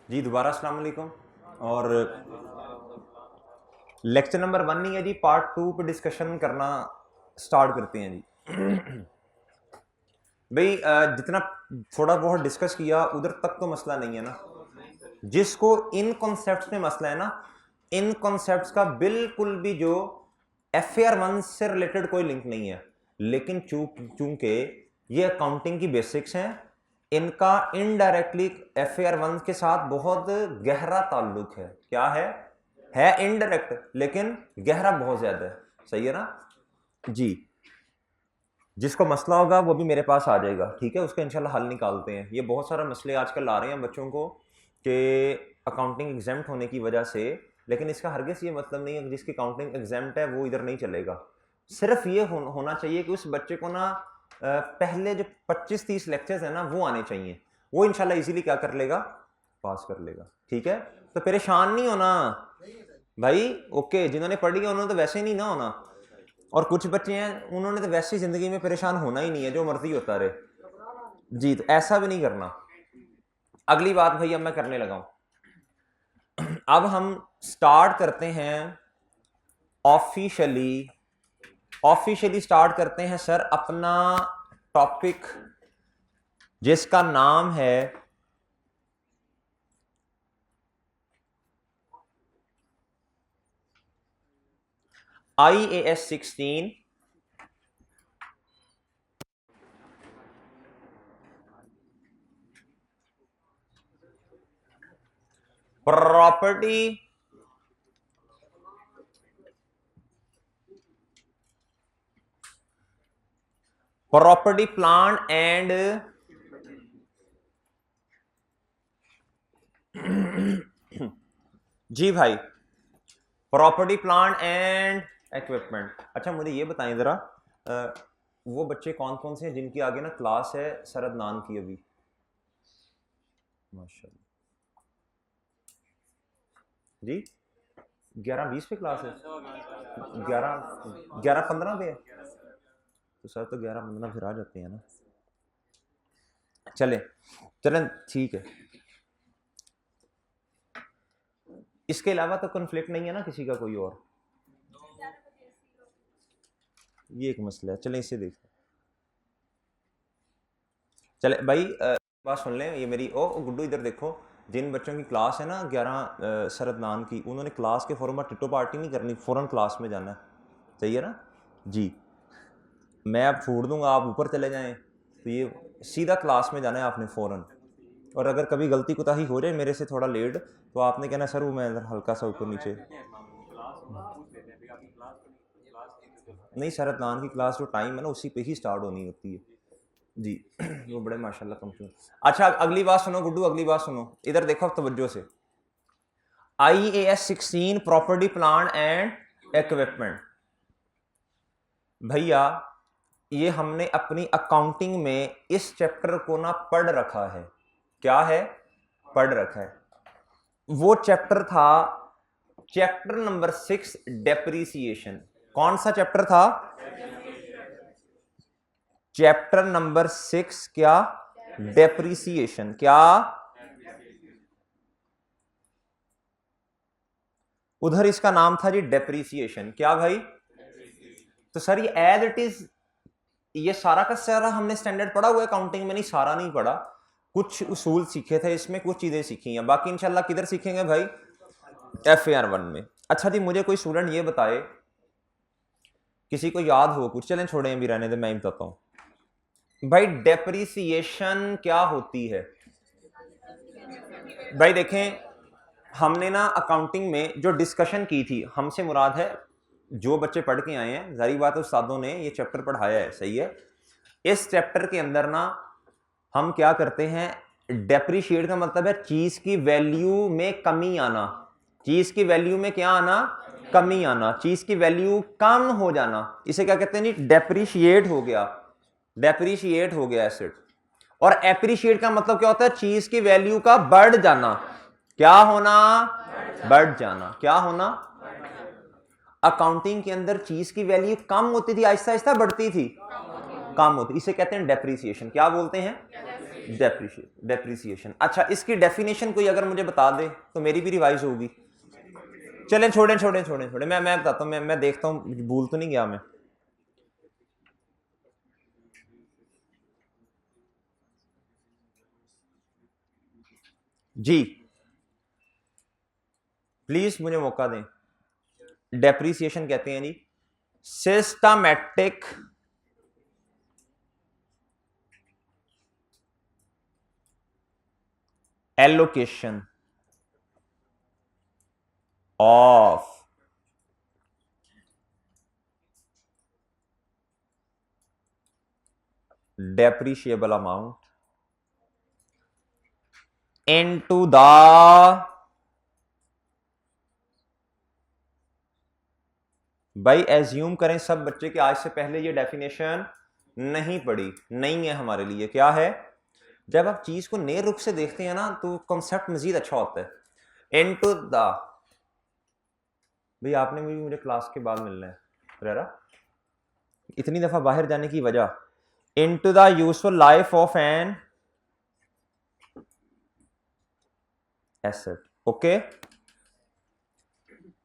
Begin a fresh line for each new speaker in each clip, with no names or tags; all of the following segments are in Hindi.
जी दोबारा अस्सलाम वालेकुम। और लेक्चर नंबर 1 नहीं है जी, पार्ट 2 पे डिस्कशन करना स्टार्ट करते हैं जी। भाई जितना थोड़ा बहुत डिस्कस किया उधर तक तो मसला नहीं है ना। जिसको इन कॉन्सेप्ट्स में मसला है ना, इन कॉन्सेप्ट्स का बिल्कुल भी जो FAR 1 से रिलेटेड कोई लिंक नहीं है, लेकिन चूंकि ये अकाउंटिंग की बेसिक्स हैं, इनका इनडायरेक्टली FAR 1 के साथ बहुत गहरा ताल्लुक है। क्या है इनडायरेक्ट, लेकिन गहरा बहुत ज्यादा है। सही है ना जी। जिसको मसला होगा वो भी मेरे पास आ जाएगा, ठीक है, उसका इंशाल्लाह हल निकालते हैं। ये बहुत सारे मसले आजकल आ रहे हैं बच्चों को कि अकाउंटिंग एग्जाम्ट होने की वजह से, लेकिन इसका हरगिज़ ये मतलब नहीं है कि जिसकी अकाउंटिंग एग्जाम्ट है वो इधर नहीं चलेगा। सिर्फ ये होना चाहिए कि उस बच्चे को ना पहले जो 25-30 लेक्चर्स है ना वो आने चाहिए, वो इंशाल्लाह इजीली क्या कर लेगा, पास कर लेगा। ठीक है, तो परेशान नहीं होना भाई। ओके, जिन्होंने पढ़ी है उन्होंने तो वैसे ही नहीं ना होना, और कुछ बच्चे हैं उन्होंने तो वैसे ही जिंदगी में परेशान होना ही नहीं है, जो मर्जी होता रहे जी। तो ऐसा भी नहीं करना। अगली बात भाई अब मैं करने लगा हूं। अब हम स्टार्ट करते हैं ऑफिशियली स्टार्ट करते हैं सर अपना टॉपिक, जिसका नाम है IAS 16 प्रॉपर्टी प्लान एंड जी भाई, प्रॉपर्टी प्लान एंड इक्विपमेंट। अच्छा मुझे ये बताएं जरा, वो बच्चे कौन कौन से हैं जिनकी आगे ना क्लास है सर अदनान की अभी? माशाल्लाह जी, 11-20 पे क्लास है, 11-15 पे है, तो सर तो 11-15 फिर आ जाते हैं ना। चलें चलें ठीक है। इसके अलावा तो कन्फ्लिक्ट नहीं है ना किसी का कोई और? ये एक मसला है, चलें इसे देखते हैं। चले भाई बात सुन लें, ये मेरी ओ गुड्डू इधर देखो, जिन बच्चों की क्लास है ना 11 सरदनान की, उन्होंने क्लास के फौरन टिटो पार्टी नहीं करनी, फौरन क्लास में जाना है। सही है ना जी। मैं अब छोड़ दूंगा, आप ऊपर चले जाएं, तो ये सीधा क्लास में जाना है आपने फौरन। और अगर कभी गलती कोताही हो जाए मेरे से थोड़ा लेट, तो आपने कहना सर वो मैं हल्का सा ऊपर नीचे नहीं, सरदनान की क्लास जो टाइम है ना उसी पे ही स्टार्ट होनी होती है जी। वो बड़े माशाल्लाह कम। अच्छा अगली बात सुनो गुड्डू, अगली बात सुनो, इधर देखो तवज्जो से। IAS 16 property plan and equipment. भैया ये हमने अपनी अकाउंटिंग में इस चैप्टर को ना पढ़ रखा है। क्या है? पढ़ रखा है। वो चैप्टर था चैप्टर नंबर 6 डेप्रीसिएशन। कौन सा चैप्टर था? चैप्टर नंबर 6 क्या? डेप्रीसिएशन। क्या? उधर इसका नाम था जी डेप्रीसिएशन। क्या भाई? तो सर ये एज इट इज, ये सारा का सारा हमने स्टैंडर्ड पढ़ा हुआ है अकाउंटिंग में? नहीं, सारा नहीं पढ़ा, कुछ उसूल सीखे थे इसमें, कुछ चीजें सीखी हैं, बाकी इंशाल्लाह किधर सीखेंगे भाई? FAR 1 में। अच्छा जी मुझे कोई स्टूडेंट ये बताए, किसी को याद हो कुछ, चलें छोड़ें अभी रहने दे, मैं ही बताता हूं भाई डेप्रीसिएशन क्या होती है। भाई देखें, हमने ना अकाउंटिंग में जो डिस्कशन की थी, हमसे मुराद है जो बच्चे पढ़ के आए हैं, जारी बात है उस्तादों ने ये चैप्टर पढ़ाया है, सही है। इस चैप्टर के अंदर ना हम क्या करते हैं, डेप्रीशिएट का मतलब है चीज की वैल्यू में कमी आना। चीज की वैल्यू में क्या आना? कमी आना, चीज की वैल्यू कम हो जाना, इसे क्या कहते हैं जी? डेप्रीशिएट हो गया, डेप्रीशिएट हो गया एसेट। और एप्रिशिएट का मतलब क्या होता है? चीज की वैल्यू का बढ़ जाना। क्या होना? बढ़ जाना। क्या होना? अकाउंटिंग के अंदर चीज की वैल्यू कम होती थी, आहिस्ता आहिस्ता बढ़ती थी, कम होती, इसे कहते हैं डेप्रीसिएशन। क्या बोलते हैं? डेप्रिसिएशन। अच्छा, इसकी डेफिनेशन कोई अगर मुझे बता दे तो मेरी भी रिवाइज होगी। चलें, छोड़ें, मैं बताता हूँ, मैं देखता हूँ भूल तो नहीं गया मैं। जी प्लीज मुझे मौका दें। डेप्रिसिएशन कहते हैं जी systematic allocation of depreciable amount into the भाई एज्यूम करें सब बच्चे कि आज से पहले ये डेफिनेशन नहीं पढ़ी, नहीं है हमारे लिए। क्या है? जब आप चीज को नए रुख से देखते हैं ना तो कॉन्सेप्ट मजीद अच्छा होता है। इनटू द, भाई आपने भी मुझे क्लास के बाद मिलना है रेरा, इतनी दफा बाहर जाने की वजह। Into the useful life of an asset. Okay,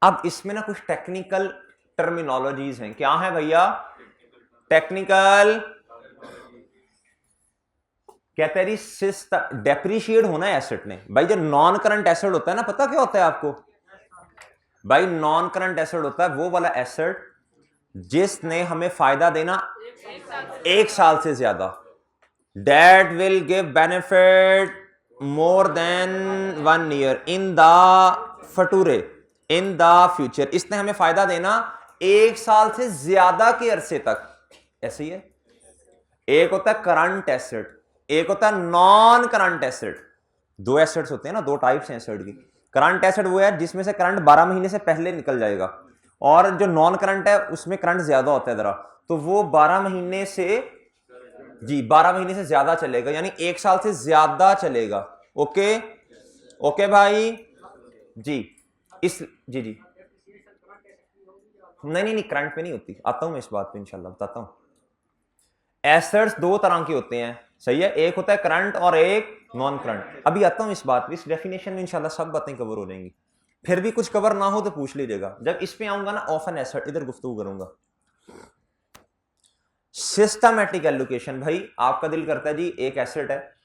अब इसमें ना कुछ टेक्निकल टर्मिनोलॉजीज हैं। क्या है भैया? टेक्निकल कहते हैं जी डेप्रिशिएट होना है एसेट ने। भाई जो नॉन करंट एसेट होता है ना, पता क्या होता है आपको? भाई नॉन करंट एसेट होता है वो वाला एसेट जिसने हमें फायदा देना 1 साल से ज्यादा। That will give benefit more than 1 year in the future in the future. इसने हमें फायदा देना 1 साल से ज्यादा के अरसे तक। ऐसे ही है। एक होता है करंट एसेट, एक होता है नॉन करंट एसेट। दो एसेट्स होते हैं ना, दो टाइप्स हैं एसेट की। करंट एसेट वो है जिसमें से करंट 12 महीने से पहले निकल जाएगा, और जो नॉन करंट है उसमें करंट ज्यादा होता है जरा, तो वो 12 महीने से, जी 12 महीने से ज्यादा चलेगा, यानी 1 साल से ज्यादा चलेगा। ओके ओके भाई जी। इस जी जी नहीं करंट पे नहीं होती, आता हूं मैं इस बात पे इंशाल्लाह बताता हूं। एसेट्स दो तरह के होते हैं, सही है, एक होता है करंट और एक नॉन करंट। अभी आता हूं इस बात पे, इस डेफिनेशन में इंशाल्लाह सब बातें कवर हो जाएंगी। फिर भी कुछ कवर ना हो तो पूछ लीजिएगा। जब इस पे आऊंगा ना ऑफ एन एसेट, इधर गुफ्तगू करूंगा। सिस्टमैटिक एलोकेशन, भाई आपका दिल करता है जी एक एसेट है,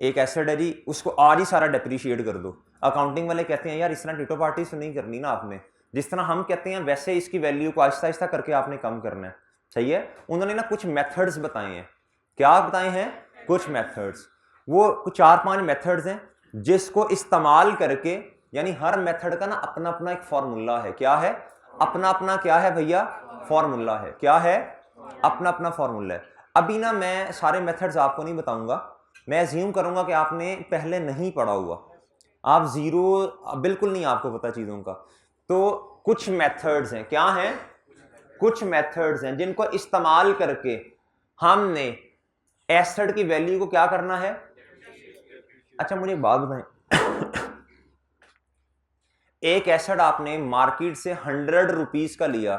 एक एसेट है जी, उसको आज ही सारा डेप्रिशिएट कर दो। अकाउंटिंग वाले कहते हैं यार इस तरह टिटो पार्टी से नहीं करनी ना आपने, जिस तरह हम कहते हैं वैसे इसकी वैल्यू को आहिस्ता आहिस्ता करके आपने कम करना है। सही है। उन्होंने ना कुछ मेथड्स बताए हैं। क्या बताए हैं? कुछ मेथड्स। वो कुछ 4-5 मेथड्स हैं जिसको इस्तेमाल करके, यानी हर मेथड का ना अपना अपना एक फॉर्मूला है। क्या है? अपना अपना क्या है भैया? फॉर्मूला है। क्या है? अपना अपना फॉर्मूला है। अभी ना मैं सारे मेथड्स आपको नहीं बताऊंगा, मैं अज्यूम करूंगा कि आपने पहले नहीं पढ़ा हुआ, आप जीरो, बिल्कुल नहीं आपको पता चीजों का। तो कुछ मेथड्स हैं। क्या हैं? कुछ मेथड्स हैं जिनको इस्तेमाल करके हमने एसेट की वैल्यू को क्या करना है। अच्छा मुझे एक बात बताएं, एक एसेट आपने मार्केट से 100 रुपीज का लिया।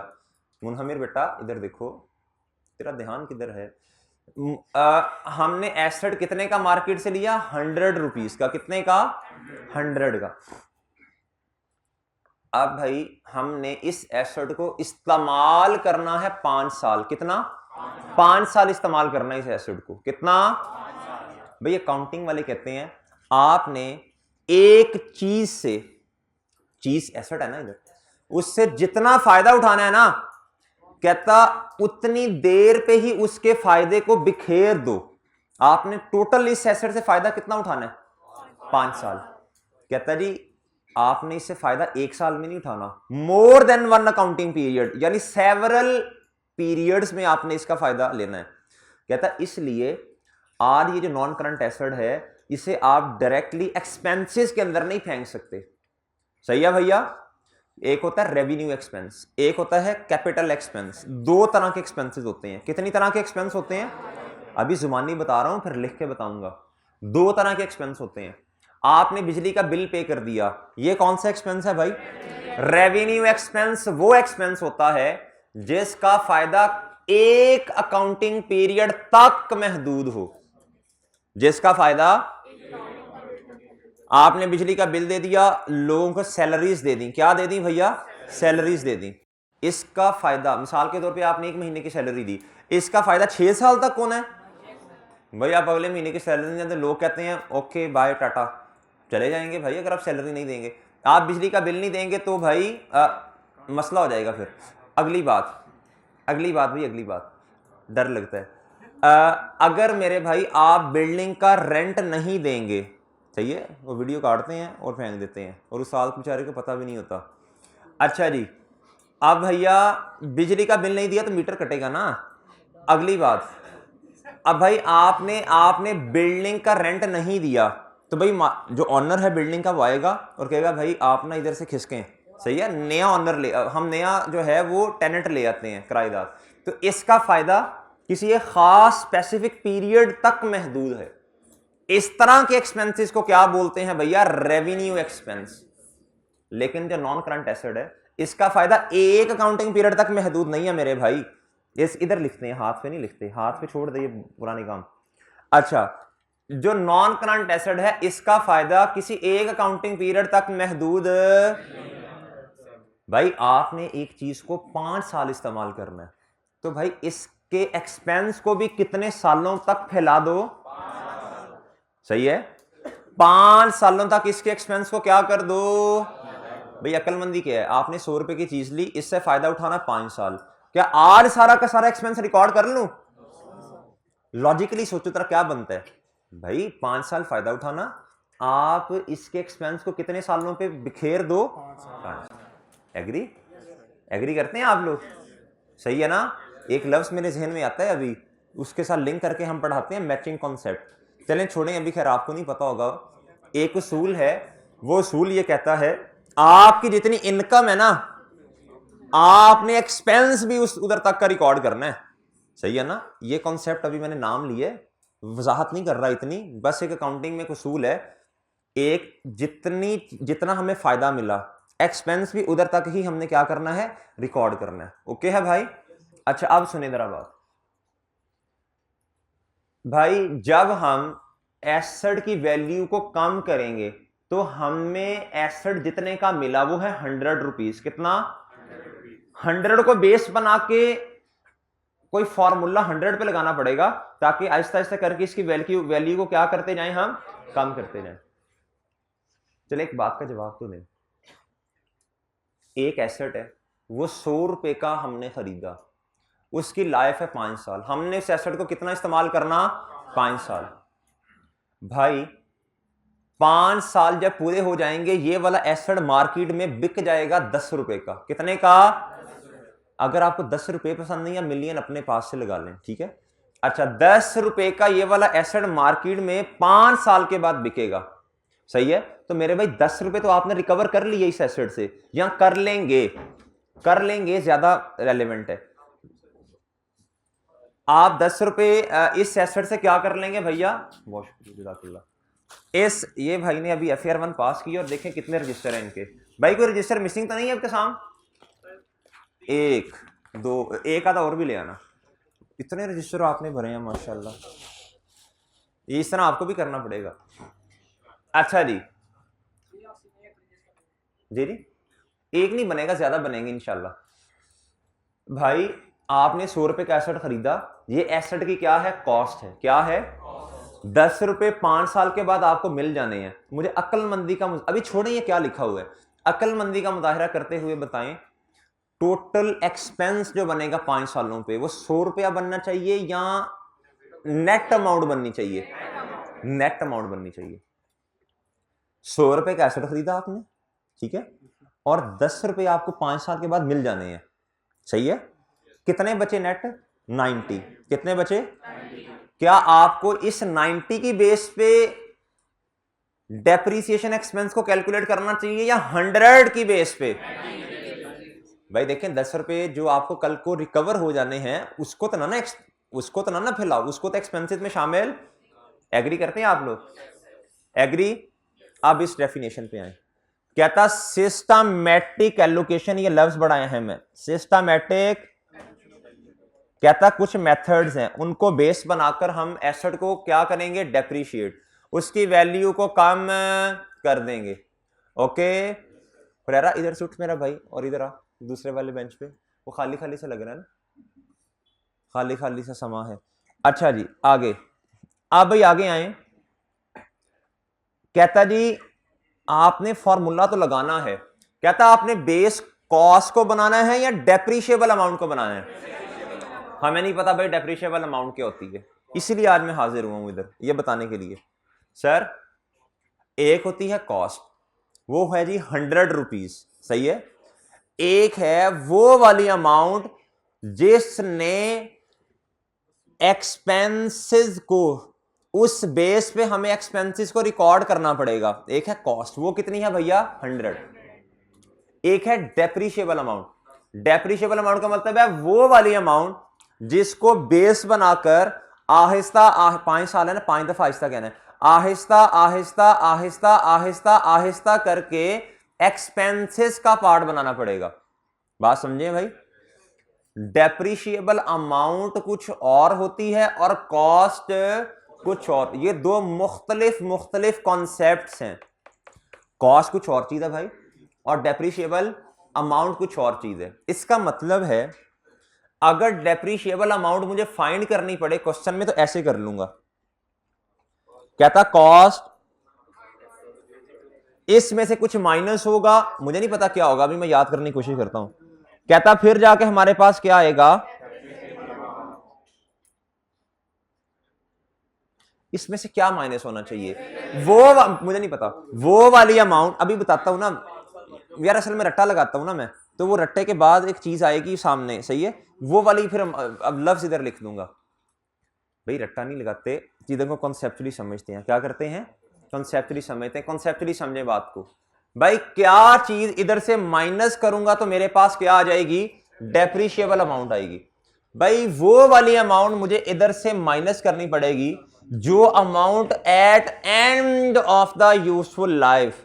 मुनहमिर बेटा इधर देखो, तेरा ध्यान किधर है? हमने एसेट कितने का मार्केट से लिया? 100 रुपीज का। कितने का? 100 का। अब भाई हमने इस एसेट को इस्तेमाल करना है 5 साल। कितना? 5 साल इस्तेमाल करना है इस एसेट को। कितना? भाई अकाउंटिंग वाले कहते हैं आपने एक चीज से, चीज एसेट है ना इधर, उससे जितना फायदा उठाना है ना, कहता उतनी देर पे ही उसके फायदे को बिखेर दो। आपने टोटल इस एसेट से फायदा कितना उठाना है? 5 साल। कहता जी आपने इससे फायदा 1 साल में नहीं उठाना, मोर देन 1 अकाउंटिंग पीरियड, यानी सेवरल पीरियड्स में आपने इसका फायदा लेना है। कहता इसलिए आज ये जो नॉन करंट एसेट है इसे आप डायरेक्टली एक्सपेंसेस के अंदर नहीं फेंक सकते। सही है भैया। एक होता है रेवेन्यू एक्सपेंस, एक होता है कैपिटल एक्सपेंस। दो तरह के एक्सपेंसेस होते हैं। कितनी तरह के एक्सपेंस होते हैं? अभी जुबानी बता रहा हूं, फिर लिख के बताऊंगा। 2 तरह के एक्सपेंस होते हैं। आपने बिजली का बिल पे कर दिया, ये कौन सा एक्सपेंस है भाई? Revenue expense. वो एक्सपेंस होता है जिसका फायदा एक अकाउंटिंग पीरियड तक महदूद हो। जिसका फायदा, आपने बिजली का बिल दे दिया, लोगों को सैलरीज दे दी, क्या दे दी भैया, सैलरीज दे दी। इसका फायदा मिसाल के तौर पे आपने 1 महीने की सैलरी दी, इसका फायदा 6 साल तक कौन है भाई। आप अगले महीने की सैलरी नहीं देते, लोग कहते हैं ओके बाय टाटा, चले जाएंगे भाई अगर आप सैलरी नहीं देंगे। आप बिजली का बिल नहीं देंगे तो भाई मसला हो जाएगा। फिर अगली बात भाई, अगली बात डर लगता है। अगर मेरे भाई आप बिल्डिंग का रेंट नहीं देंगे, सही है, वो वीडियो काटते हैं और फेंक देते हैं और उस साल बेचारे को पता भी नहीं होता। अच्छा जी, अब भैया बिजली का बिल नहीं दिया तो मीटर कटेगा ना। अगली बात, अब भाई आपने बिल्डिंग का रेंट नहीं दिया तो भाई जो ऑनर है बिल्डिंग का वो आएगा और कहेगा भाई आप ना इधर से खिसकें, सही है, नया ऑनर ले, हम नया जो है वो टेनेंट ले आते हैं किराएदार। तो इसका फायदा किसी एक खास स्पेसिफिक पीरियड तक महदूद है। इस तरह के एक्सपेंसेस को क्या बोलते हैं भैया, रेवेन्यू एक्सपेंस। लेकिन जो नॉन करंट एसेट है इसका फायदा एक अकाउंटिंग पीरियड तक महदूद नहीं है मेरे भाई। इस इधर लिखते हैं, हाथ पे नहीं लिखते, हाथ पे छोड़ दे पुरानी काम। अच्छा, जो नॉन करंट एसेट है इसका फायदा किसी एक अकाउंटिंग पीरियड तक महदूद। भाई आपने एक चीज को 5 साल इस्तेमाल करना है तो भाई इसके एक्सपेंस को भी कितने सालों तक फैला दो, सही है, 5 सालों तक इसके एक्सपेंस को क्या कर दो। भाई अक्लमंदी क्या है, आपने 100 रुपए की चीज ली, इससे फायदा उठाना 5 साल, क्या आज सारा का सारा एक्सपेंस रिकॉर्ड कर लूं। लॉजिकली सोचो तरह क्या बनता है भाई, 5 साल फायदा उठाना, आप इसके एक्सपेंस को कितने सालों पे बिखेर दो, 5। एग्री करते हैं आप लोग, सही है ना। एक लफ्ज मेरे जहन में आता है अभी, उसके साथ लिंक करके हम पढ़ाते हैं मैचिंग कॉन्सेप्ट। चलें छोड़ें, अभी खैर आपको नहीं पता होगा। एक उसूल है, वो उसूल ये कहता है आपकी जितनी इनकम है ना, आपने एक्सपेंस भी उस उधर तक का रिकॉर्ड करना है, सही है ना। ये कॉन्सेप्ट अभी मैंने नाम लिए, वजाहत नहीं कर रहा इतनी, बस एक अकाउंटिंग में एक उसूल है, एक जितना हमें फायदा मिला एक्सपेंस भी उधर तक ही हमने क्या करना है, रिकॉर्ड करना है। ओके है भाई। अच्छा अब सुने जरा बात भाई, जब हम एसेट की वैल्यू को कम करेंगे तो हमें एसेट जितने का मिला वो है 100 रुपीज। कितना, 100 को बेस बना के कोई फॉर्मूला 100 पे लगाना पड़ेगा ताकि आहिस्ता आहिस्ता करके इसकी वैल्यू को क्या करते जाएं, हम कम करते जाएं। चले एक बात का जवाब तो दें, एक एसेट है वो 100 रुपए का हमने खरीदा, उसकी लाइफ है 5 साल, हमने इस एसेट को कितना इस्तेमाल करना, 5 साल। भाई 5 साल जब पूरे हो जाएंगे ये वाला एसेट मार्केट में बिक जाएगा 10 रुपए का। कितने का, अगर आपको 10 रुपए पसंद नहीं है, मिलियन अपने पास से लगा लें, ठीक है। अच्छा 10 रुपए का ये वाला एसेट मार्केट में 5 साल के बाद बिकेगा, सही है। तो मेरे भाई 10 रुपए तो आपने रिकवर कर लिए इस एसेट से, या कर लेंगे ज्यादा रेलेवेंट है। आप 10 रुपए इस एसेट से क्या कर लेंगे भैया, इस ये भाई ने अभी FAR 1 पास की और देखें कितने रजिस्टर हैं इनके। भाई कोई रजिस्टर मिसिंग तो नहीं है आपके सामने, 1 2 एक आधा और भी ले आना। इतने रजिस्टर आपने भरे हैं माशाल्लाह, ये इस तरह आपको भी करना पड़ेगा। अच्छा जी जी, एक नहीं बनेगा, ज्यादा बनेंगे इंशाल्लाह। भाई आपने 100 रुपए का एसेट खरीदा, ये एसेट की क्या है, कॉस्ट है, क्या है, 10 रुपए 5 साल के बाद आपको मिल जाने हैं। मुझे अक्लमंदी का, अभी छोड़ें ये क्या लिखा हुआ है, अक्लमंदी का मुजाहिरा करते हुए बताएं टोटल एक्सपेंस जो बनेगा 5 सालों पे वो 100 रुपया बनना चाहिए या नेट अमाउंट बननी चाहिए, नेट अमाउंट बननी चाहिए। 100 रुपए का एसेट खरीदा आपने, ठीक है, और 10 रुपए आपको 5 साल के बाद मिल जाने हैं, सही है। कितने बचे नेट, 90। कितने बचे, 90। क्या आपको इस 90 की बेस पे डेप्रीसिएशन एक्सपेंस को कैलकुलेट करना चाहिए या 100 की बेस पे। भाई देखें 10 रुपए जो आपको कल को रिकवर हो जाने हैं उसको तो ना फैलाओ, उसको तो एक्सपेंसेस में शामिल। एग्री करते हैं आप लोग, एग्री। अब इस डेफिनेशन पे आए, कहता सिस्टमैटिक एलोकेशन, ये लफ्ज बड़ा अहम है, सिस्टमैटिक कहता कुछ मेथड्स हैं, उनको बेस बनाकर हम एसेट को क्या करेंगे, डेप्रीशिएट, उसकी वैल्यू को कम कर देंगे। ओके फरेरा, इधर से उठ मेरा भाई और इधर आ दूसरे वाले बेंच पे, वो खाली खाली सा लग रहा है ना, खाली खाली सा समा है। अच्छा जी आगे, आप भाई आगे आए। कहता जी आपने फॉर्मूला तो लगाना है, कहता आपने बेस कॉस्ट को बनाना है या डेप्रीशिएबल अमाउंट को बनाना है। हमें नहीं पता भाई डेप्रीशिएबल अमाउंट क्या होती है, इसीलिए आज मैं हाजिर हुआ हूं इधर ये बताने के लिए। सर एक होती है कॉस्ट, वो है जी 100 रुपीज, सही है। एक है वो वाली अमाउंट जिसने एक्सपेंसेस को, उस बेस पे हमें एक्सपेंसेस को रिकॉर्ड करना पड़ेगा, एक है कॉस्ट, वो कितनी है भैया 100। एक है डेप्रीशिएबल अमाउंट, डेप्रीशिएबल अमाउंट का मतलब है वो वाली अमाउंट जिसको बेस बनाकर आहिस्ता 5 साल है ना, 5 दफा आहिस्ता कहना है, आहिस्ता आहिस्ता आहिस्ता आहिस्ता आहिस्ता करके एक्सपेंसेस का पार्ट बनाना पड़ेगा। बात समझे भाई, डेप्रीशिएबल अमाउंट कुछ और होती है और कॉस्ट कुछ और, ये दो मुख्तलिफ कॉन्सेप्ट्स हैं। कॉस्ट कुछ और चीज है भाई और डेप्रीशिएबल अमाउंट कुछ और चीज है। इसका मतलब है अगर डेप्रीशिएबल अमाउंट मुझे फाइंड करनी पड़े क्वेश्चन में तो ऐसे कर लूंगा, कहता कॉस्ट, इसमें से कुछ माइनस होगा, मुझे नहीं पता क्या होगा, अभी मैं याद करने की कोशिश करता हूं। कहता फिर जाके हमारे पास क्या आएगा, इसमें से क्या माइनस होना चाहिए, वो मुझे नहीं पता, वो वाली अमाउंट अभी बताता हूं ना यार, असल में रट्टा लगाता हूं ना मैं, तो वो रट्टे के बाद एक चीज आएगी सामने, सही है, वो वाली फिर अब लफ्ज इधर लिख दूंगा। भाई रट्टा नहीं लगाते, चीजों को कॉन्सेप्चुअली समझते हैं, क्या करते हैं, कॉन्सेप्चुअली समझते हैं, कॉन्सेप्चुअली समझे बात को। भाई क्या चीज इधर से माइनस करूंगा तो मेरे पास क्या आ जाएगी, डेप्रीशिएबल अमाउंट आएगी। भाई वो वाली अमाउंट मुझे इधर से माइनस करनी पड़ेगी जो amount at end of the useful life,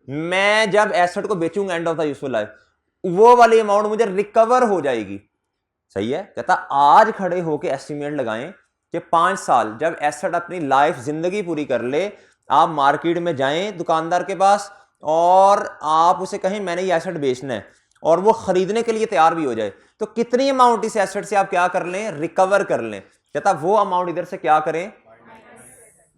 मैं जब एसेट को बेचूंगा end of the useful life, वो वाली अमाउंट मुझे रिकवर हो जाएगी। सही है, कहता आज खड़े होके एस्टिमेट लगाएं कि 5 साल जब एसेट अपनी लाइफ जिंदगी पूरी कर ले, आप मार्केट में जाएं दुकानदार के पास और आप उसे कहें मैंने ये एसेट बेचना है और वो खरीदने के लिए तैयार भी हो जाए, तो कितनी अमाउंट इस एसेट से आप क्या कर लें, रिकवर कर लें। कहता वो अमाउंट इधर से क्या करें,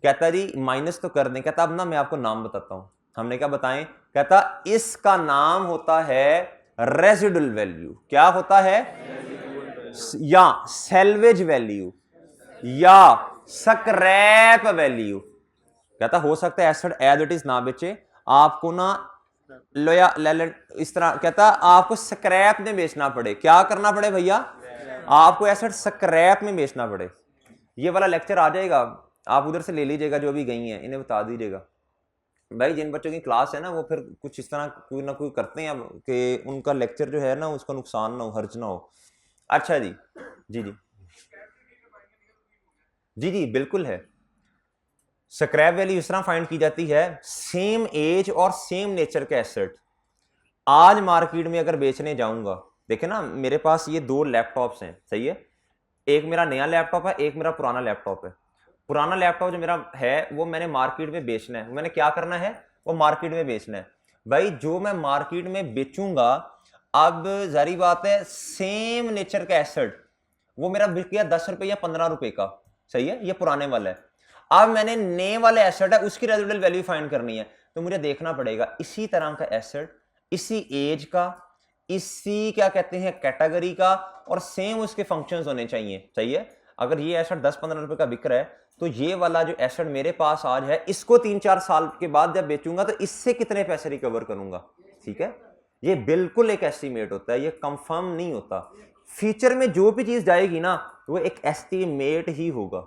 कहता जी माइनस तो कर दें। कहता अब ना मैं आपको नाम बताता हूं, हमने क्या बताएं, कहता इसका नाम होता है रेसिडुअल वैल्यू। क्या होता है, या सैल्वेज वैल्यू या स्क्रैप वैल्यू। कहता हो सकता है एसेट एज इट इज ना बेचे, आपको ना लोया इस तरह, कहता आपको स्क्रैप में बेचना पड़े, क्या करना पड़े भैया, आपको एसेट स्क्रैप में बेचना पड़े। ये वाला लेक्चर आ जाएगा, आप उधर से ले लीजिएगा, जो भी गई हैं इन्हें बता दीजिएगा। भाई जिन बच्चों की क्लास है ना वो फिर कुछ इस तरह कोई ना कोई करते हैं कि उनका लेक्चर जो है ना उसका नुकसान ना हो, हर्ज ना हो। अच्छा जी जी जी जी जी बिल्कुल है। स्क्रैप वैल्यू इस तरह फाइंड की जाती है, सेम एज और सेम नेचर के एसेट आज मार्केट में अगर बेचने जाऊंगा, देखे ना मेरे पास ये 2 लैपटॉप्स हैं, सही है, एक मेरा नया लैपटॉप है, एक मेरा पुराना लैपटॉप है। पुराना लैपटॉप जो मेरा है वो मैंने मार्केट में बेचना है, मैंने क्या करना है, वो मार्केट में बेचना है। भाई जो मैं मार्केट में बेचूंगा, अब जारी बात है सेम नेचर का एसेट वो मेरा बिक गया 10 रुपए या 15 रुपए का, सही है, ये पुराने वाला है। अब मैंने नए वाले एसेट है उसकी रेजिडुअल वैल्यू फाइंड करनी है, तो मुझे देखना पड़ेगा इसी तरह का एसेट, इसी एज का, इसी क्या कहते हैं कैटेगरी का, और सेम उसके फंक्शंस होने चाहिए, सही है। अगर ये एसेट 10-15 रुपए का बिक रहा है तो ये वाला जो एसेट मेरे पास आज है, इसको 3-4 साल के बाद जब बेचूंगा तो इससे कितने पैसे रिकवर करूंगा, ठीक है। ये बिल्कुल एक एस्टीमेट होता है, ये कंफर्म नहीं होता। फ्यूचर में जो भी चीज जाएगी ना वो एक एस्टीमेट ही होगा,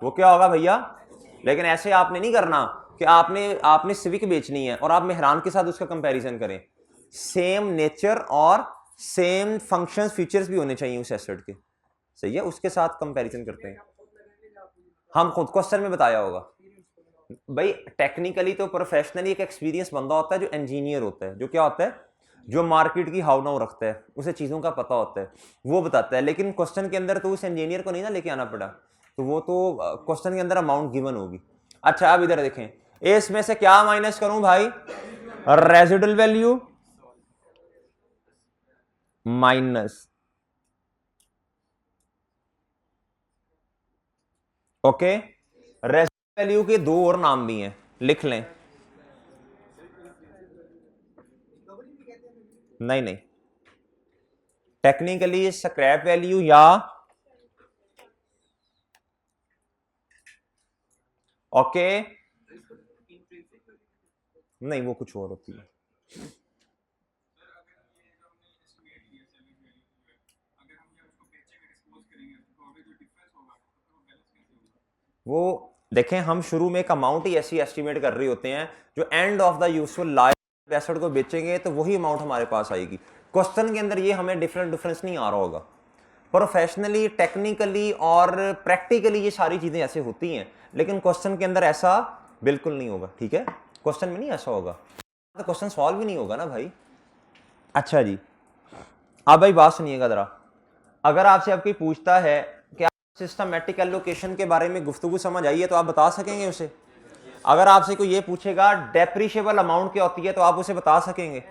वो क्या होगा भैया। लेकिन ऐसे आपने नहीं करना कि आपने सिविक बेचनी है और आप मेहरान के साथ उसका कंपैरिजन करें। सेम नेचर और सेम फंक्शंस फीचर्स भी होने चाहिए उस एसेट के, सही है, उसके साथ कंपैरिजन करते हैं। हम खुद क्वेश्चन में बताया होगा भाई, टेक्निकली तो प्रोफेशनली एक एक्सपीरियंस बंदा होता है जो इंजीनियर होता है, जो क्या होता है, जो मार्केट की हाव नाउ रखता है, उसे चीज़ों का पता होता है, वो बताता है। लेकिन क्वेश्चन के अंदर तो उस इंजीनियर को नहीं ना लेके आना पड़ा, तो वो तो क्वेश्चन के अंदर अमाउंट गिवन होगी। अच्छा अब इधर देखें, इसमें से क्या माइनस करूं भाई, residual value minus, okay. Residual value के दो और नाम भी हैं, लिख लें। नहीं नहीं, टेक्निकली स्क्रैप वैल्यू या ओके, नहीं वो कुछ और होती है। वो देखें, हम शुरू में एक अमाउंट ही ऐसी एस्टिमेट कर रहे होते हैं जो and of the useful life asset को बेचेंगे तो वही अमाउंट हमारे पास आएगी। क्वेश्चन के अंदर ये हमें डिफरेंस नहीं आ रहा होगा। प्रोफेशनली, टेक्निकली और प्रैक्टिकली ये सारी चीजें ऐसे होती हैं, लेकिन क्वेश्चन के अंदर ऐसा बिल्कुल नहीं होगा। ठीक है, क्वेश्चन में नहीं ऐसा होगा तो क्वेश्चन सॉल्व ही नहीं होगा ना भाई। अच्छा जी, अब भाई बात सुनिएगा जरा। अगर आपसे अब कोई पूछता है कि आप सिस्टमैटिक एलोकेशन के बारे में गुफ्तगू समझ आई है तो आप बता सकेंगे उसे? अगर आपसे कोई ये पूछेगा डेप्रिशिएबल अमाउंट क्या होती है तो आप उसे बता सकेंगे?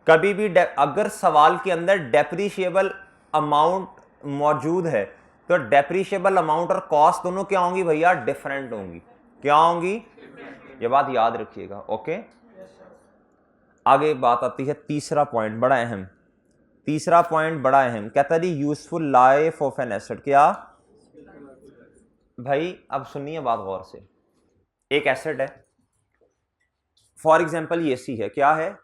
कभी भी अगर सवाल के अंदर डेप्रिशिएबल अमाउंट मौजूद है तो डेप्रिशिएबल अमाउंट और कॉस्ट दोनों क्या होंगी भैया? डिफरेंट होंगी। क्या होंगी? ये बात याद रखिएगा। ओके, आगे बात आती है तीसरा पॉइंट, बड़ा अहम। तीसरा पॉइंट बड़ा अहम, कहता है useful life of an asset. क्या भाई? अब सुनिए बात गौर से। एक एसेट है, फॉर एग्जांपल ये एसी है। क्या है?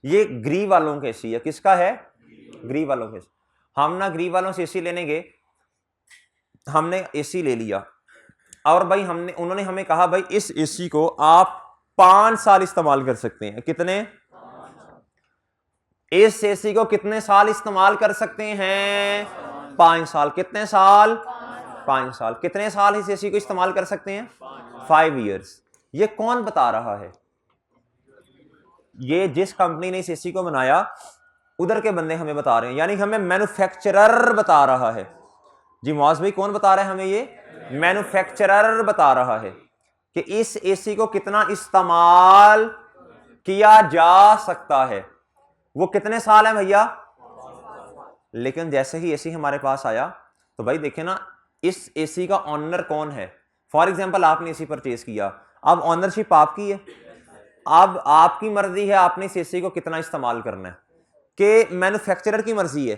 ये ग्री वालों के एसी है। किसका है? ग्री वालों के। हम ना ग्री वालों से एसी लेने गए, हमने एसी ले लिया और भाई उन्होंने हमें कहा भाई इस एसी को आप 5 साल इस्तेमाल कर सकते हैं। कितने? इस एसी को कितने साल इस्तेमाल कर सकते हैं? 5 साल। कितने साल? 5 साल। कितने साल इस एसी को इस्तेमाल कर सकते हैं? 5 ईयर्स। ये कौन बता रहा है? ये जिस कंपनी ने इस एसी को बनाया उधर के बंदे हमें बता रहे हैं, यानी हमें मैन्युफैक्चरर बता रहा है। जी मुआज भाई, कौन बता रहा है हमें? ये मैन्युफैक्चरर बता रहा है कि इस एसी को कितना इस्तेमाल किया जा सकता है। वो कितने साल है भैया? लेकिन जैसे ही एसी हमारे पास आया तो भाई देखे ना, इस एसी का ऑनर कौन है? फॉर एग्जांपल आपने एसी परचेज किया, अब ऑनरशिप आपकी है, अब आपकी मर्जी है आपने इस एसी को कितना इस्तेमाल करना है, कि मैन्युफैक्चरर की मर्जी है?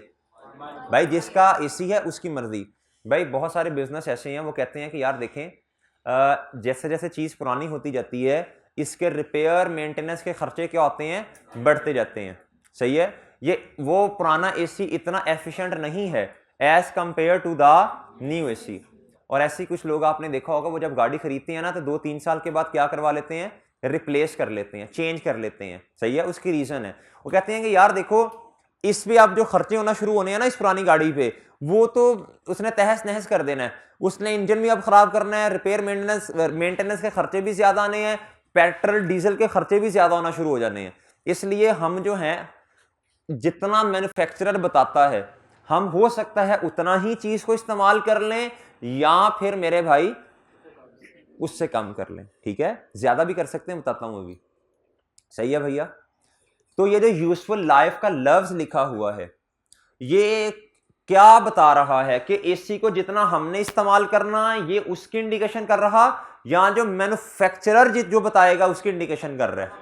भाई जिसका एसी है उसकी मर्जी। भाई बहुत सारे बिजनेस ऐसे हैं वो कहते हैं कि यार देखें, जैसे जैसे चीज पुरानी होती जाती है इसके रिपेयर मेंटेनेंस के खर्चे क्या होते हैं? बढ़ते जाते हैं। सही है, ये वो पुराना एसी इतना एफिशिएंट नहीं है as compare to the new AC. और ऐसे कुछ लोग आपने देखा होगा, वो जब गाड़ी खरीदते हैं ना तो 2-3 साल के बाद क्या करवा लेते हैं? रिप्लेस कर लेते हैं, चेंज कर लेते हैं। सही है, उसकी रीजन है वो कहते हैं कि यार देखो, इस पे आप जो खर्चे होना शुरू होने हैं ना इस पुरानी गाड़ी पे, वो तो उसने तहस नहस कर देना है। उसने इंजन भी अब खराब करना है, रिपेयर मेंटेनेंस के खर्चे भी ज्यादा आने हैं, पेट्रोल डीजल के खर्चे भी ज्यादा होना शुरू हो जाने हैं। इसलिए हम जो है, जितना मैन्युफैक्चरर बताता है हम हो सकता है उतना ही चीज को इस्तेमाल कर लें, या फिर मेरे भाई उससे कम कर लें। ठीक है, ज्यादा भी कर सकते हैं, बताता हूं अभी। सही है भैया? तो ये जो यूजफुल लाइफ का लफ्ज लिखा हुआ है ये क्या बता रहा है? कि एसी को जितना हमने इस्तेमाल करना ये उसकी इंडिकेशन कर रहा, या जो मैन्युफैक्चरर जो बताएगा उसकी इंडिकेशन कर रहा है?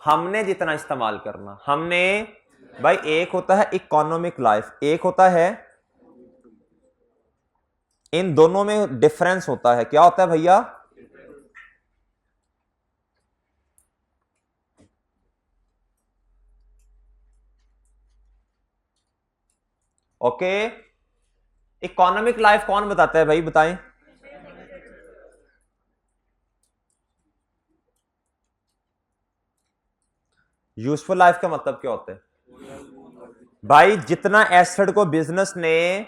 हमने जितना इस्तेमाल करना। हमने भाई, एक होता है इकोनॉमिक लाइफ, एक होता है, इन दोनों में डिफरेंस होता है। क्या होता है भैया? ओके, इकोनॉमिक लाइफ कौन बताता है भाई? बताएं। यूजफुल लाइफ का मतलब क्या होता है भाई? जितना एसेट को बिजनेस ने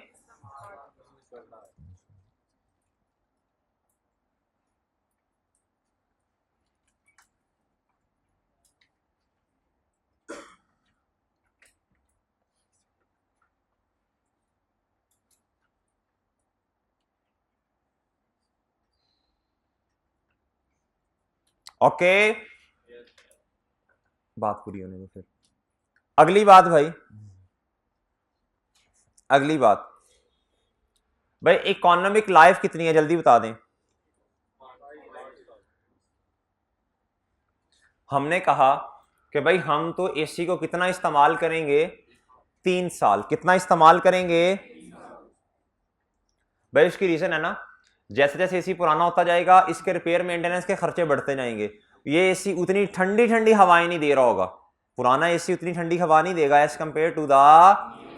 ओके, बात पूरी होने में फिर अगली बात भाई, अगली बात भाई, इकोनॉमिक लाइफ कितनी है जल्दी बता दें। हमने कहा कि भाई हम तो एसी को कितना इस्तेमाल करेंगे, 3 साल। कितना इस्तेमाल करेंगे भाई, उसकी रीजन है ना, जैसे जैसे एसी पुराना होता जाएगा इसके रिपेयर मेंटेनेंस के खर्चे बढ़ते जाएंगे। ये एसी उतनी ठंडी ठंडी हवाएं नहीं दे रहा होगा, पुराना एसी उतनी ठंडी हवा नहीं देगा as compare to the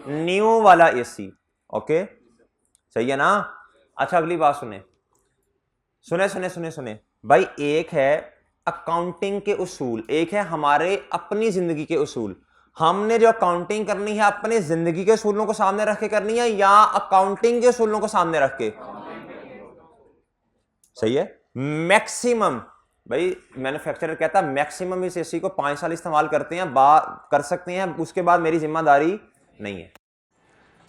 new वाला एसी। ओके, सही है ना। अच्छा अगली बात सुने सुने सुने सुने सुने भाई, एक है अकाउंटिंग के उसूल, एक है हमारे अपनी जिंदगी के उसूल। हमने जो अकाउंटिंग करनी है अपने जिंदगी के उसूलों को सामने रख के करनी है या अकाउंटिंग के उसूलों को सामने रख के? सही है। मैक्सिमम भाई मैन्युफैक्चरर कहता है मैक्सिमम इस एसी को 5 साल इस्तेमाल करते हैं, कर सकते हैं, उसके बाद मेरी जिम्मेदारी नहीं है।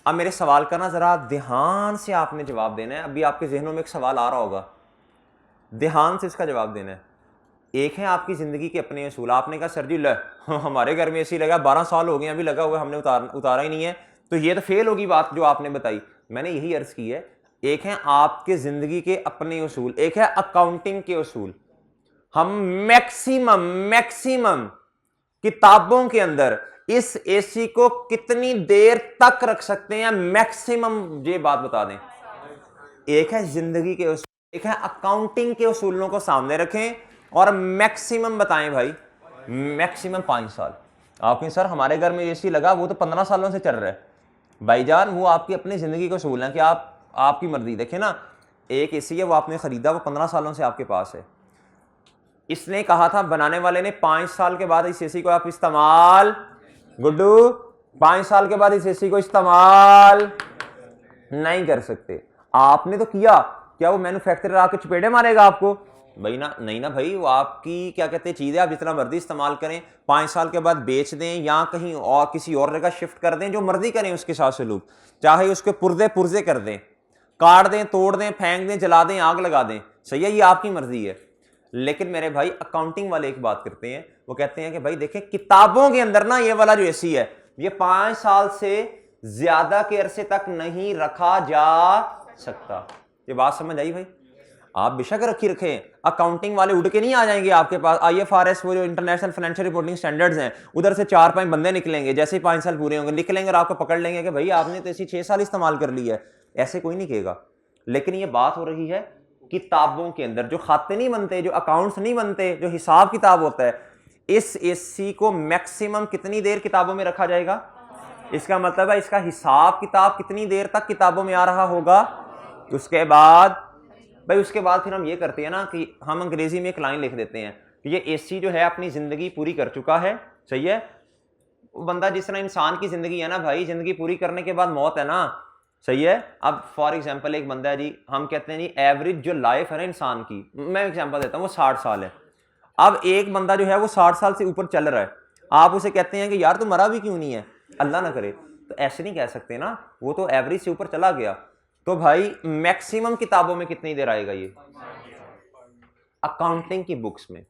अब मेरे सवाल का ना जरा ध्यान से आपने जवाब देना है। अभी आपके जहनों में एक सवाल आ रहा होगा, ध्यान से इसका जवाब देना है। एक है आपकी जिंदगी के अपने असूल। आपने कहा सर जी ले हमारे घर में एसी लगा 12 साल हो गए अभी लगा हुआ, हमने उतारा ही नहीं है, तो ये तो फेल होगी बात जो आपने बताई। मैंने यही अर्ज की है, एक है आपके जिंदगी के अपने असूल, एक है अकाउंटिंग के असूल। हम मैक्सिमम मैक्सिमम किताबों के अंदर इस एसी को कितनी देर तक रख सकते हैं, मैक्सिमम ये बात बता दें। एक है जिंदगी के उसूल, एक है अकाउंटिंग के उसूलों को सामने रखें और मैक्सिमम बताएं भाई। मैक्सिमम 5 साल। आपके सर हमारे घर में एसी लगा वो तो 15 सालों से चल रहा है। भाईजान वो आपकी अपनी जिंदगी के उसूल हैं कि आपकी मर्जी। देखें ना, एक एसी है वो आपने खरीदा, वो 15 सालों से आपके पास है। इसने कहा था बनाने वाले ने 5 साल के बाद इस एसी को आप इस्तेमाल, गुड्डू 5 साल के बाद इस एसी को इस्तेमाल नहीं कर सकते। आपने तो किया, क्या वो मैन्युफैक्चरर आके चपेटे मारेगा आपको? भाई ना, नहीं ना भाई, वो आपकी क्या कहते हैं चीज़ है, आप जितना मर्जी इस्तेमाल करें, 5 साल के बाद बेच दें या कहीं और किसी और जगह शिफ्ट कर दें, जो मर्जी करें उसके साथ सलूक, चाहे उसके पुर्जे पुर्जे कर दें, काट दें, तोड़ दें, फेंक दें, जला दें, आग लगा दें, सही है, ये आपकी मर्जी है। लेकिन मेरे भाई अकाउंटिंग वाले एक बात करते हैं, वो कहते हैं कि भाई देखें किताबों के अंदर ना ये वाला जो एसी है ये 5 साल से ज्यादा के अरसे तक नहीं रखा जा सकता। ये बात समझ आई भाई? आप बेशक रखी रखें, अकाउंटिंग वाले उड़ के नहीं आ जाएंगे आपके पास। IFRS वो जो इंटरनेशनल फाइनेंशियल रिपोर्टिंग स्टैंडर्ड्स हैं, उधर से 4-5 बंदे निकलेंगे, जैसे ही 5 साल पूरे होंगे निकलेंगे और आपको पकड़ लेंगे कि भाई आपने तो ऐसी 6 साल इस्तेमाल कर ली है। ऐसे कोई नहीं कहेगा। लेकिन ये बात हो रही है किताबों के अंदर, जो खाते नहीं बनते, जो अकाउंट्स नहीं बनते, जो हिसाब किताब होता है, इस एसी को मैक्सिमम कितनी देर किताबों में रखा जाएगा? इसका मतलब है इसका हिसाब किताब कितनी देर तक किताबों में आ रहा होगा। उसके बाद भाई, उसके बाद फिर हम ये करते हैं ना कि हम अंग्रेजी में एक लाइन लिख देते हैं कि ये एसी जो है अपनी जिंदगी पूरी कर चुका है। सही है। वो बंदा जिस तरह इंसान की जिंदगी है ना भाई, जिंदगी पूरी करने के बाद मौत है ना। सही है। अब फॉर एग्जांपल एक बंदा है जी, हम कहते हैं जी एवरेज जो लाइफ है ना इंसान की, मैं एग्जांपल देता हूँ, वो 60 साल है। अब एक बंदा जो है वो 60 साल से ऊपर चल रहा है, आप उसे कहते हैं कि यार तू मरा भी क्यों नहीं है, अल्लाह ना करे, तो ऐसे नहीं कह सकते ना, वो तो एवरेज से ऊपर चला गया। तो भाई मैक्सिमम किताबों में कितनी देर आएगा ये? अकाउंटिंग की बुक्स में,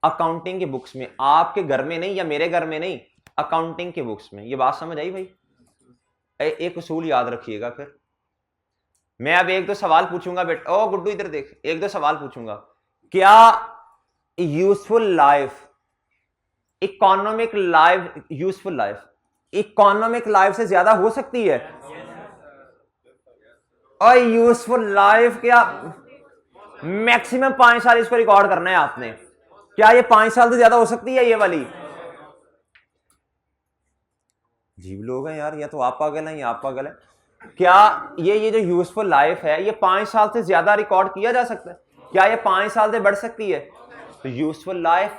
अकाउंटिंग की बुक्स में, आपके घर में नहीं या मेरे घर में नहीं, अकाउंटिंग की बुक्स में। ये बात समझ आई भाई? एक उसूल याद रखिएगा। फिर मैं अब 1-2 सवाल पूछूंगा बेटा, ओ गुड्डू इधर देख, 1-2 सवाल पूछूंगा। क्या useful life, economic life, useful life economic life से ज्यादा हो सकती है? और यूजफुल लाइफ क्या मैक्सिमम 5 साल इसको रिकॉर्ड करना है आपने, क्या ये 5 साल से ज्यादा हो सकती है ये वाली? जीव लोग हैं यार, या तो आप पागल हैं या आप पागल हैं। क्या ये जो यूजफुल लाइफ है ये 5 साल से ज्यादा रिकॉर्ड किया जा सकता है? क्या ये 5 साल से बढ़ सकती है? तो यूजफुल लाइफ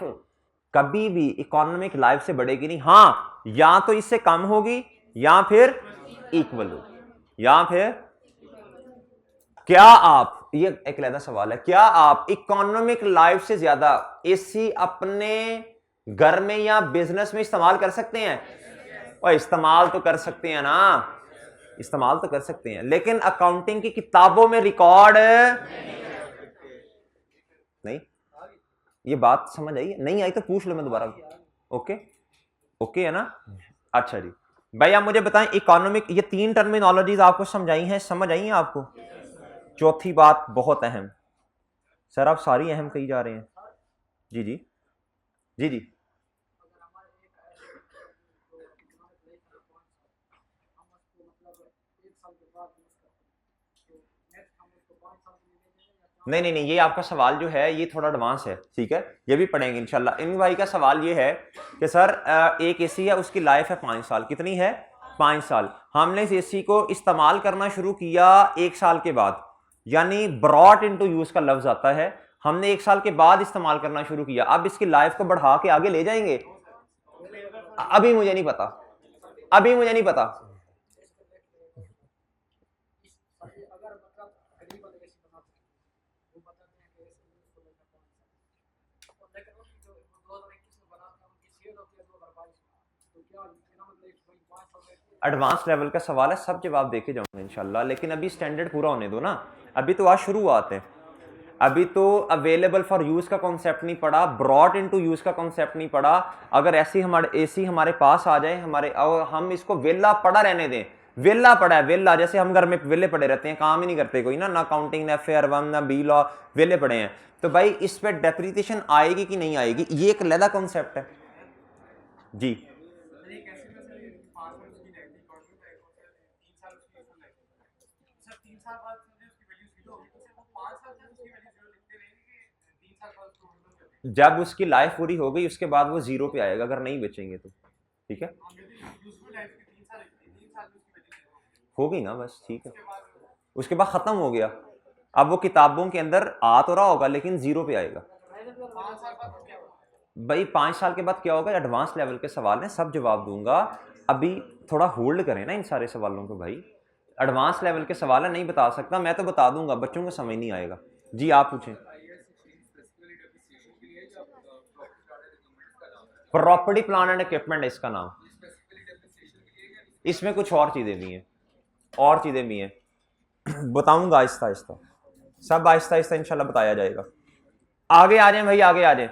कभी भी इकोनॉमिक लाइफ से बढ़ेगी नहीं। हाँ, या तो इससे कम होगी या फिर इक्वल होगी, या फिर क्या आप, ये एक अलग सवाल है, क्या आप इकोनॉमिक लाइफ से ज्यादा एसी अपने घर में या बिजनेस में इस्तेमाल कर सकते हैं? और इस्तेमाल तो कर सकते हैं ना, इस्तेमाल तो कर सकते हैं, लेकिन अकाउंटिंग की किताबों में रिकॉर्ड नहीं। ये बात समझ आई? नहीं आई तो पूछ लो, मैं दोबारा। ओके ओके है ना? अच्छा जी भाई, आप मुझे बताएं इकोनॉमिक, ये 3 टर्मिनोलॉजीज आपको समझाई हैं, समझ आई हैं आपको? चौथी बात बहुत अहम, सर आप सारी अहम कही जा रहे हैं। जी जी जी जी। नहीं नहीं नहीं, ये आपका सवाल जो है ये थोड़ा एडवांस है, ठीक है, ये भी पढ़ेंगे इंशाल्लाह। इन भाई का सवाल ये है कि सर एक एसी है, उसकी लाइफ है 5 साल, कितनी है? 5 साल। हमने इस एसी को इस्तेमाल करना शुरू किया 1 साल के बाद, यानी ब्रॉट इनटू यूज का लफ्ज आता है, हमने 1 साल के बाद इस्तेमाल करना शुरू किया। अब इसकी लाइफ को बढ़ा के आगे ले जाएंगे? अभी मुझे नहीं पता, अभी मुझे नहीं पता। एडवांस लेवल का सवाल है, सब जवाब देके जाऊंगा इंशाल्लाह, लेकिन अभी स्टैंडर्ड पूरा होने दो ना, अभी तो आज शुरुआत है, अभी तो अवेलेबल फॉर यूज का कॉन्सेप्ट नहीं पड़ा, ब्रॉट इनटू यूज का कॉन्सेप्ट नहीं पड़ा। अगर ऐसी हमारे एसी हमारे पास आ जाए, हमारे और हम इसको वेला पड़ा रहने दें, वेला पड़ा है, वेला जैसे हम घर में वेले पड़े रहते हैं, काम ही नहीं करते कोई ना काउंटिंग ना FAR 1 ना बी लॉ, वेले पड़े हैं, तो भाई इस पर डेप्रिसिएशन आएगी कि नहीं आएगी, ये एक अलग कॉन्सेप्ट है जी। जब उसकी लाइफ पूरी हो गई उसके बाद वो 0 पे आएगा अगर नहीं बेचेंगे तो, ठीक है, हो गई ना बस, ठीक है, उसके बाद खत्म हो गया। अब वो किताबों के अंदर आ तो रहा होगा लेकिन 0 पे आएगा। भाई 5 साल के बाद क्या होगा, एडवांस लेवल के सवाल हैं, सब जवाब दूंगा, अभी थोड़ा होल्ड करें ना इन सारे सवालों को भाई, एडवांस लेवल के सवाल है, नहीं बता सकता, मैं तो बता दूंगा, बच्चों को समझ नहीं आएगा। जी आप पूछें। प्रॉपर्टी प्लान एंड इक्विपमेंट इसका नाम, इसमें कुछ और चीजें भी हैं, और चीजें भी हैं, बताऊंगा आहिस्ता आहिस्ता, सब आहिस्ता आहिस्ता इंशाल्लाह बताया जाएगा। आगे आ जाए भाई, आगे आ जाए,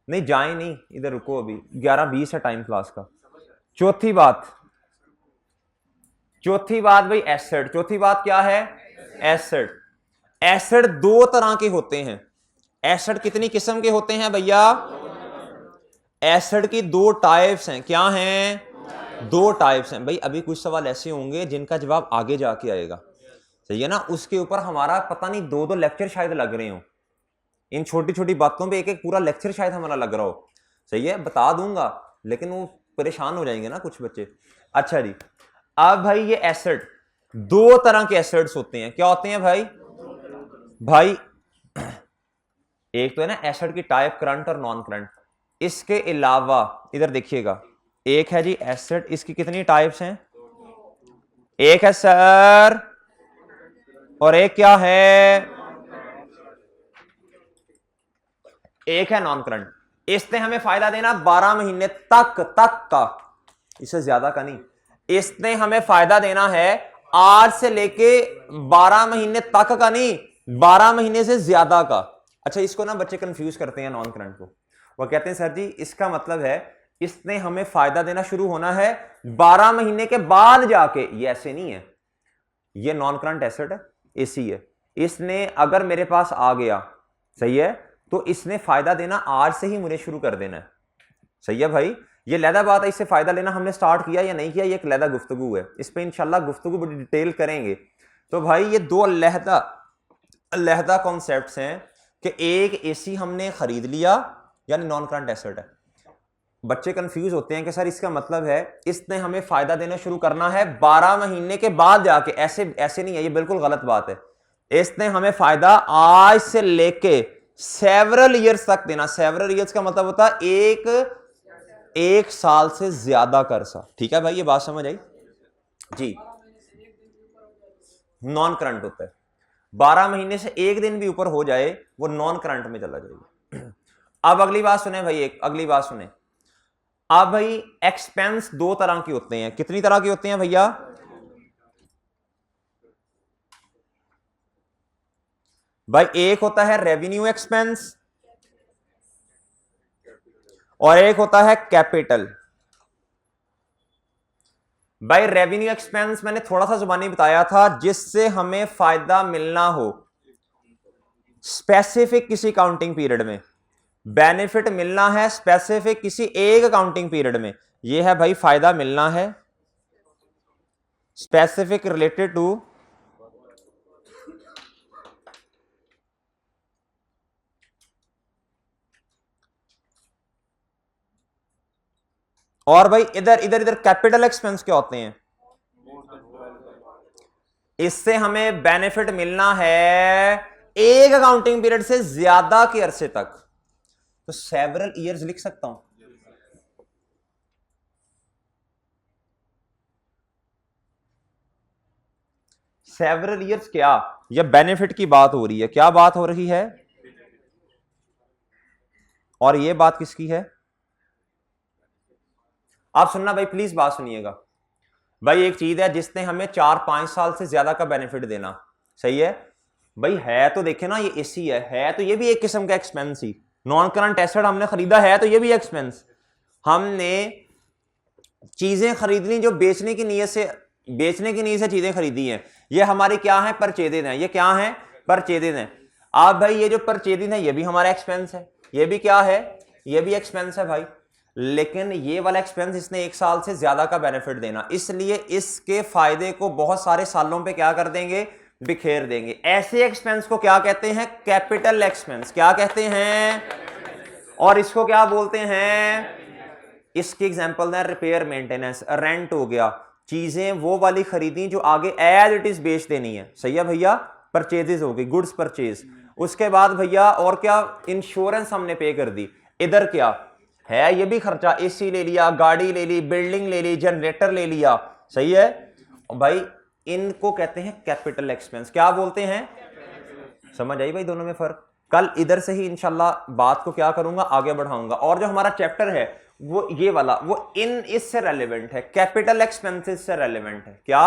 नहीं जाए नहीं, इधर रुको, अभी 11:20 है टाइम क्लास का। चौथी बात, चौथी बात भाई एसिड, चौथी बात क्या है? एसिड। एसिड 2 तरह के होते हैं। एसिड कितनी किस्म के होते हैं भैया? एसिड की 2 टाइप्स हैं, क्या हैं? 2 टाइप्स हैं भाई। अभी कुछ सवाल ऐसे होंगे जिनका जवाब आगे जाके आएगा, सही है ना, उसके ऊपर हमारा पता नहीं 2-2 लेक्चर शायद लग रहे हो, इन छोटी छोटी बातों पे एक एक पूरा लेक्चर शायद हमारा लग रहा हो, सही है, बता दूंगा, लेकिन वो परेशान हो जाएंगे ना कुछ बच्चे। अच्छा जी, अब भाई ये एसिड, 2 तरह के एसिड्स होते हैं, क्या होते हैं भाई? भाई एक तो है ना एसिड की टाइप, करंट और नॉन करंट, इसके अलावा इधर देखिएगा, एक है जी एसिड, इसकी कितनी टाइप्स हैं? एक है सर, और एक क्या है? एक है नॉन करंट। इसने हमें फायदा देना 12 महीने तक का, इससे ज्यादा का नहीं, इसने हमें फायदा देना है आज से लेके 12 महीने तक का नहीं, 12 महीने से ज्यादा का। अच्छा, इसको ना बच्चे कंफ्यूज करते हैं नॉन करंट को, वो कहते हैं सर जी इसका मतलब है इसने हमें फायदा देना शुरू होना है 12 महीने के बाद जाके, ये ऐसे नहीं है, ये नॉन करंट एसिड है, एसी है, इसने अगर मेरे पास आ गया, सही है, तो इसने फायदा देना आज से ही मुझे शुरू कर देना है, सही है भाई, ये लहदा बात है, इससे फायदा लेना हमने स्टार्ट किया या नहीं किया, ये एक लहदा गुफ्तगू है, इस पे इंशाल्लाह गुफ्तगू बड़ी डिटेल करेंगे। तो भाई ये 2 लहदा कॉन्सेप्ट्स हैं कि एक एसी हमने खरीद लिया यानी नॉन करंट एसिड है। बच्चे कंफ्यूज होते हैं कि सर इसका मतलब है इसने हमें फायदा देना शुरू करना है 12 महीने के बाद जाके, ऐसे नहीं है, ये बिल्कुल गलत बात है, इसने हमें फायदा आज से लेके सेवरल ईयर्स तक देना। सेवरल ईयर्स का मतलब होता है एक साल से ज्यादा का अरसा, ठीक है भाई, ये बात समझ आई जी। नॉन करंट होता है, 12 महीने से एक दिन भी ऊपर हो जाए वो नॉन करंट में चला जाएगा। अब अगली बात सुने भाई, एक अगली बात सुने, अब भाई एक्सपेंस 2 तरह के होते हैं, कितनी तरह के होते हैं भैया? भाई एक होता है रेवेन्यू एक्सपेंस, और एक होता है कैपिटल। भाई रेवेन्यू एक्सपेंस मैंने थोड़ा सा जुबानी बताया था, जिससे हमें फायदा मिलना हो स्पेसिफिक किसी काउंटिंग पीरियड में, बेनिफिट मिलना है स्पेसिफिक किसी एक अकाउंटिंग पीरियड में। यह है भाई फायदा मिलना है स्पेसिफिक रिलेटेड टू और भाई इधर इधर इधर कैपिटल एक्सपेंस क्या होते हैं? इससे हमें बेनिफिट मिलना है एक अकाउंटिंग पीरियड से ज्यादा के अरसे तक। तो सेवरल ईयर्स लिख सकता हूं। सेवरल ईयर्स क्या, यह बेनिफिट की बात हो रही है। क्या बात हो रही है? और यह बात किसकी है? आप सुनना भाई, प्लीज बात सुनिएगा। भाई एक चीज है जिसने हमें 4-5 साल से ज्यादा का बेनिफिट देना, सही है भाई। है तो देखे ना, ये एसी है तो ये भी एक किस्म का एक्सपेंस ही। नॉन करंट एसेट हमने खरीदा है तो ये भी एक्सपेंस। हमने चीजें खरीदनी जो बेचने की नीयत से चीजें खरीदी हैं, ये हमारी क्या है? परचेजेज हैं। ये क्या है? परचेजेज हैं। आप भाई ये जो परचेजेज हैं ये भी हमारा एक्सपेंस है। ये भी क्या है? ये भी एक्सपेंस है भाई। लेकिन ये वाला एक्सपेंस इसने 1 साल से ज्यादा का बेनिफिट देना, इसलिए इसके फायदे को बहुत सारे सालों पे क्या कर देंगे? बिखेर देंगे। ऐसे एक्सपेंस को क्या कहते हैं? Capital expense. क्या कहते हैं? और इसको क्या बोलते हैं? इसकी एग्जांपल है रिपेयर मेंटेनेंस, रेंट हो गया। चीजें वो वाली खरीदी जो आगे एज इट इज बेच देनी है, सही है भैया। परचेजेस हो गई, गुड्स परचेज। उसके बाद भैया और क्या? इंश्योरेंस हमने पे कर दी। इधर क्या है? ये भी खर्चा, एसी ले लिया, गाड़ी ले ली, बिल्डिंग ले ली, जनरेटर ले लिया, सही है भाई। इनको कहते हैं कैपिटल एक्सपेंस। क्या बोलते हैं? समझ आई भाई दोनों में फर्क? कल इधर से ही इंशाल्लाह बात को क्या करूंगा, आगे बढ़ाऊंगा। और जो हमारा चैप्टर है वो ये वाला, वो इससे रेलेवेंट है, कैपिटल एक्सपेंसेस से रेलेवेंट है। क्या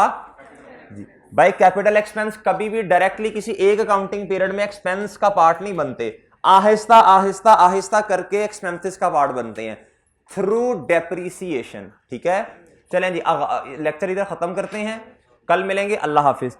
जी भाई? कैपिटल एक्सपेंस कभी भी डायरेक्टली किसी एक अकाउंटिंग पीरियड में एक्सपेंस का पार्ट नहीं बनते, आहिस्ता आहिस्ता आहिस्ता करके एक्सपेंसेस का पार्ट बनते हैं थ्रू डेप्रिसिएशन। ठीक है, चलें जी लेक्चर इधर खत्म करते हैं, कल मिलेंगे। अल्लाह हाफिज।